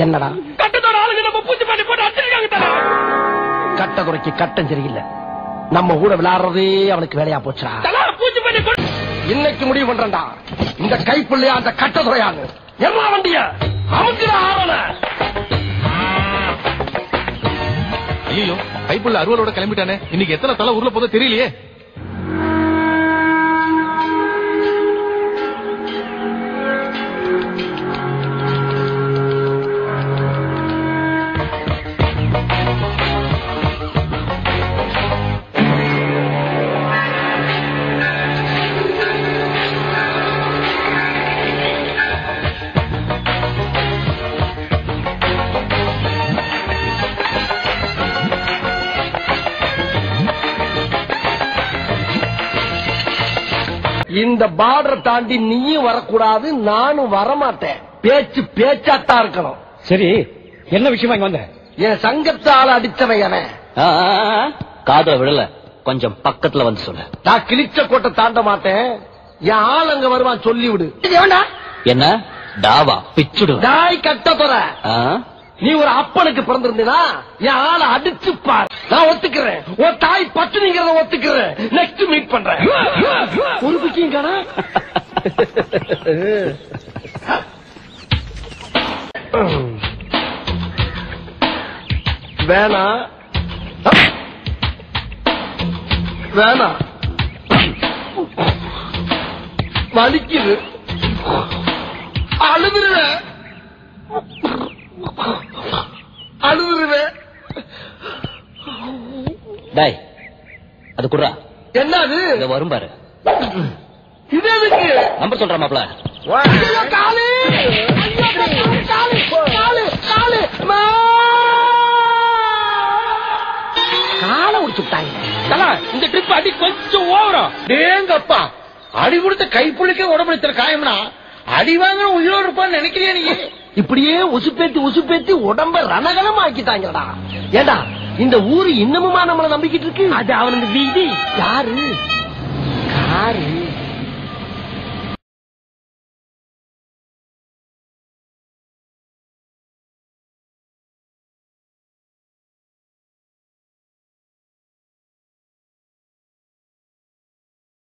என்னடா கட்டத்தோட ஆளுங்க நம்ம பூச்சி பண்ணி போட்டு அடிச்சிருக்காங்க. கட்டதுறைக்கு கட்டம் சரியில்லை. நம்ம கூட விளையாடுறதே அவனுக்கு வேலையா போச்சா? பூச்சி பண்ணி போட்டு இன்னைக்கு முடிவு பண்றா. இந்த கைப்புள்ளையா அந்த கட்டதுறையான்னு எல்லா வண்டிய அமுக்குற ஆவல. ஐயோ, கைப்புள்ள அறுவலோட கிளம்பிட்டானே. இன்னைக்கு எத்தனை தலை ஊர்ல போதோ தெரியலையே. இந்த பார்டரை தாண்டி நீயும் வரக்கூடாது, நானும் வரமாட்டேன். பேச்சு பேச்சாத்தான் இருக்கணும். சரி, என்ன விஷயமா இங்க வந்த? என் சங்கத்தால அடிச்சவன் அவன். காதல விடல, கொஞ்சம் பக்கத்துல வந்து சொல்லு. நான் கிழிச்ச கோட்டை தாண்ட மாட்டேன். என் ஆள் அங்க வருவான், சொல்லிவிடு. என்ன டாவா பிச்சுடு நாய் கட்ட போற. நீ ஒரு அப்பனுக்கு பிறந்திருந்தா என் ஆளை அடிச்சு பார். நான் ஒத்துக்கிறேன். ஒரு தாய் பட்டுனிங்கிறத ஒத்துக்கிறேன். நெக்ஸ்ட் மீட் பண்றேன். ஒரு பிக்கிங் காணா. வேணா வேணா, வலிக்குது, அழுதுருவேன் அழுதுருவேன். டாய் அது குர்ரா. என்ன அது? வரும் பாரு. இது எதுக்கு? நம்பர் சொல்ற மாப்ள. காலு காலை உடிச்சுட்டாங்க. இந்த ட்ரிப் அடி கொஞ்சம் ஓவரா. டேங்கப்பா, அடி கொடுத்த கைப்புள்ளிக்கே உடம்புல காயம்னா அடி வாங்க உயிரோடு இருப்பான்னு நினைக்கிறியா நீ? இப்படியே உசுப்பேத்தி உடம்ப ரணகலம் ஆக்கிட்டாங்கடா. ஏண்டா இந்த ஊரு இன்னமுமா நம்மள நம்பிக்கிட்டு இருக்கு? அது அவனுக்கு வீதி. யாரு காரு